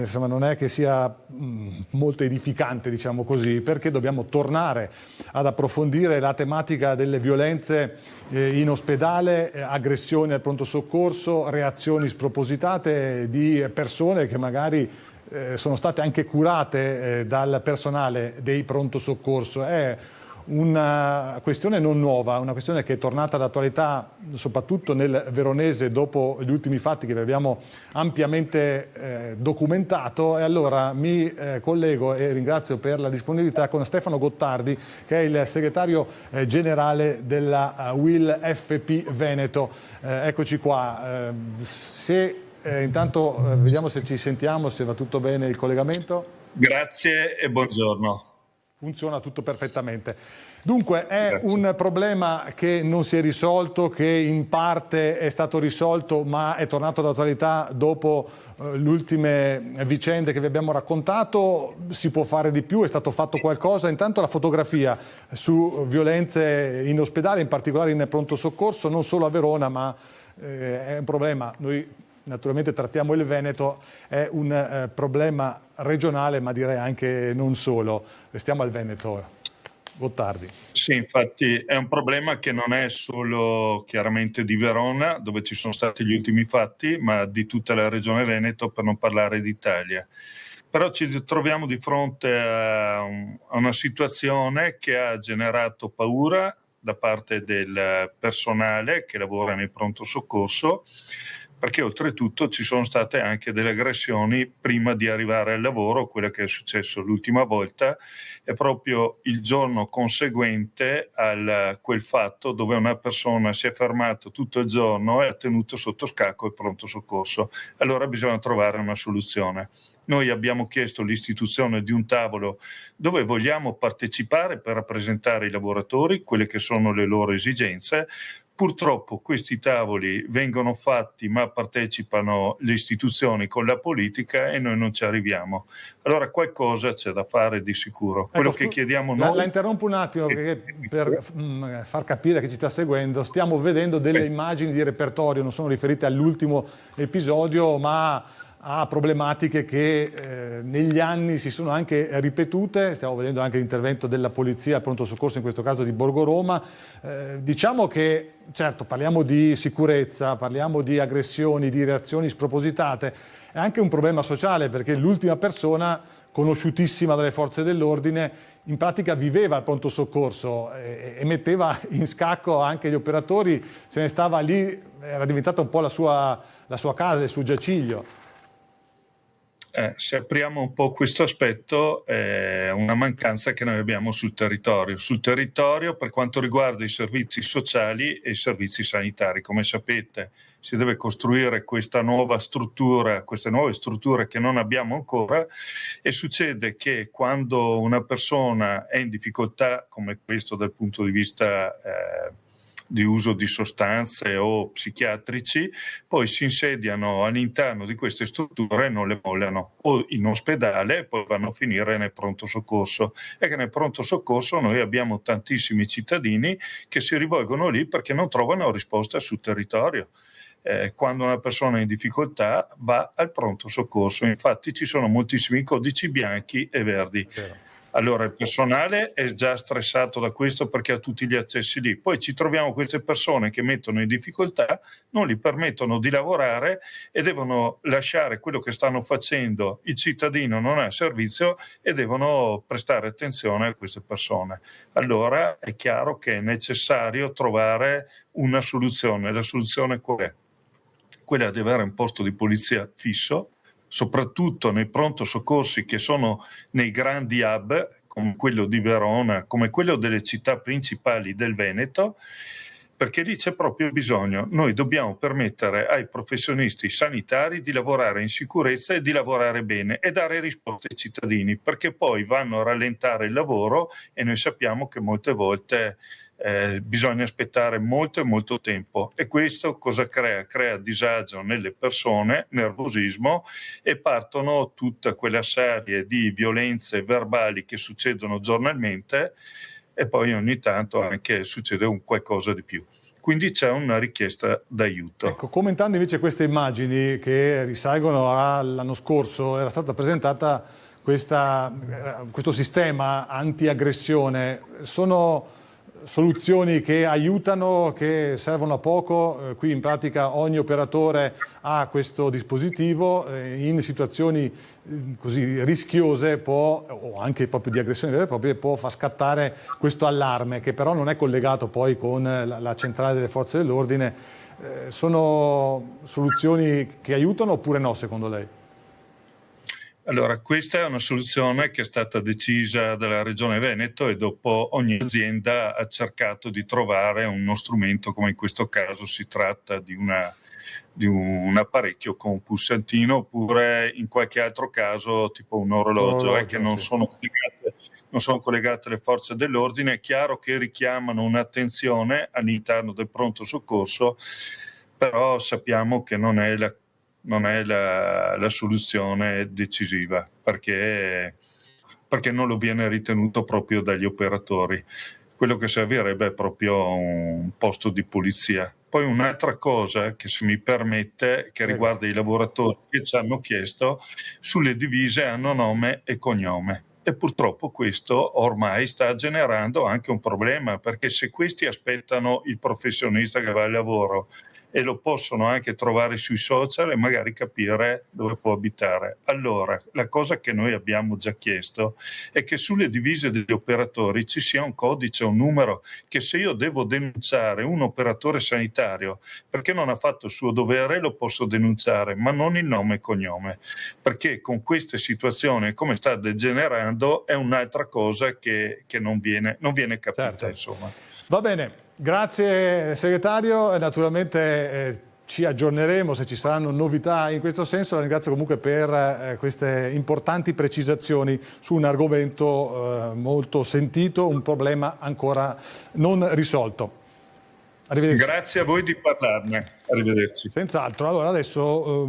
Insomma, non è che sia molto edificante, diciamo così, perché dobbiamo tornare ad approfondire la tematica delle violenze in ospedale, aggressioni al pronto soccorso, reazioni spropositate di persone che magari sono state anche curate dal personale dei pronto soccorso. È una questione non nuova, una questione che è tornata d'attualità soprattutto nel veronese dopo gli ultimi fatti che vi abbiamo ampiamente documentato, e allora mi collego e ringrazio per la disponibilità con Stefano Gottardi, che è il segretario generale della UIL FP Veneto. Eccoci qua. Intanto vediamo se ci sentiamo, se va tutto bene il collegamento. Grazie e buongiorno. Funziona tutto perfettamente. Dunque è un problema che non si è risolto, che in parte è stato risolto ma è tornato d'attualità dopo le ultime vicende che vi abbiamo raccontato. Si può fare di più? È stato fatto qualcosa? Intanto la fotografia su violenze in ospedale, in particolare in pronto soccorso, non solo a Verona, ma è un problema. Noi naturalmente trattiamo il Veneto, è un problema regionale, ma direi anche non solo. Restiamo al Veneto. Gottardi. Sì, infatti è un problema che non è solo chiaramente di Verona, dove ci sono stati gli ultimi fatti, ma di tutta la regione Veneto, per non parlare d'Italia. Però ci troviamo di fronte a una situazione che ha generato paura da parte del personale che lavora nel pronto soccorso, perché oltretutto ci sono state anche delle aggressioni prima di arrivare al lavoro. Quello che è successo l'ultima volta è proprio il giorno conseguente a quel fatto, dove una persona si è fermata tutto il giorno e ha tenuto sotto scacco il pronto soccorso. Allora bisogna trovare una soluzione. Noi abbiamo chiesto l'istituzione di un tavolo dove vogliamo partecipare per rappresentare i lavoratori, quelle che sono le loro esigenze. Purtroppo questi tavoli vengono fatti, ma partecipano le istituzioni con la politica e noi non ci arriviamo. Allora qualcosa c'è da fare di sicuro. Quello che chiediamo noi... La interrompo un attimo perché per far capire che ci sta seguendo, stiamo vedendo delle immagini di repertorio, non sono riferite all'ultimo episodio, ma a problematiche che negli anni si sono anche ripetute. Stiamo vedendo anche l'intervento della polizia al pronto soccorso, in questo caso di Borgo Roma. Diciamo che, certo, parliamo di sicurezza, parliamo di aggressioni, di reazioni spropositate, è anche un problema sociale, perché l'ultima persona conosciutissima dalle forze dell'ordine in pratica viveva al pronto soccorso e metteva in scacco anche gli operatori, se ne stava lì, era diventata un po' la sua casa, il suo giaciglio. Se apriamo un po' questo aspetto, è una mancanza che noi abbiamo sul territorio. Sul territorio, per quanto riguarda i servizi sociali e i servizi sanitari, come sapete, si deve costruire questa nuova struttura, queste nuove strutture che non abbiamo ancora, e succede che quando una persona è in difficoltà, come questo dal punto di vista di uso di sostanze o psichiatrici, poi si insediano all'interno di queste strutture e non le mollano, o in ospedale e poi vanno a finire nel pronto soccorso. E che nel pronto soccorso noi abbiamo tantissimi cittadini che si rivolgono lì perché non trovano risposta sul territorio. Quando una persona è in difficoltà va al pronto soccorso, infatti ci sono moltissimi codici bianchi e verdi. Allora il personale è già stressato da questo perché ha tutti gli accessi lì, poi ci troviamo queste persone che mettono in difficoltà, non gli permettono di lavorare e devono lasciare quello che stanno facendo, il cittadino non ha servizio e devono prestare attenzione a queste persone. Allora è chiaro che è necessario trovare una soluzione. La soluzione qual è? Quella di avere un posto di polizia fisso, soprattutto nei pronto soccorsi che sono nei grandi hub, come quello di Verona, come quello delle città principali del Veneto, perché lì c'è proprio bisogno. Noi dobbiamo permettere ai professionisti sanitari di lavorare in sicurezza e di lavorare bene e dare risposte ai cittadini, perché poi vanno a rallentare il lavoro e noi sappiamo che molte volte bisogna aspettare molto e molto tempo, e questo cosa crea? Crea disagio nelle persone, nervosismo, e partono tutta quella serie di violenze verbali che succedono giornalmente, e poi ogni tanto anche succede un qualcosa di più. quindi c'è una richiesta d'aiuto. Ecco, commentando invece queste immagini che risalgono all'anno scorso, era stata presentata questo sistema anti-aggressione. Sono soluzioni che aiutano, che servono a poco? Qui in pratica ogni operatore ha questo dispositivo, in situazioni così rischiose o anche proprio di aggressioni vere e proprie può far scattare questo allarme, che però non è collegato poi con la centrale delle forze dell'ordine. Sono soluzioni che aiutano oppure no, secondo lei? Allora, questa è una soluzione che è stata decisa dalla Regione Veneto e dopo ogni azienda ha cercato di trovare uno strumento, come in questo caso si tratta di un apparecchio con un pulsantino, oppure in qualche altro caso tipo un orologio che non sì. sono collegate alle forze dell'ordine. È chiaro che richiamano un'attenzione all'interno del pronto soccorso, però sappiamo che non è la soluzione decisiva, perché non lo viene ritenuto proprio dagli operatori. Quello che servirebbe è proprio un posto di polizia. Poi un'altra cosa che, se mi permette, che riguarda i lavoratori che ci hanno chiesto, sulle divise hanno nome e cognome. E purtroppo questo ormai sta generando anche un problema, perché se questi aspettano il professionista che va al lavoro e lo possono anche trovare sui social e magari capire dove può abitare. Allora, la cosa che noi abbiamo già chiesto è che sulle divise degli operatori ci sia un codice, un numero, che se io devo denunciare un operatore sanitario perché non ha fatto il suo dovere, lo posso denunciare, ma non il nome e cognome, perché con queste situazioni, come sta degenerando, è un'altra cosa che non viene capita. Certo. Insomma. Va bene, grazie segretario, naturalmente ci aggiorneremo se ci saranno novità in questo senso. La ringrazio comunque per queste importanti precisazioni su un argomento molto sentito, un problema ancora non risolto. Arrivederci. Grazie a voi di parlarne, arrivederci. Senz'altro, allora adesso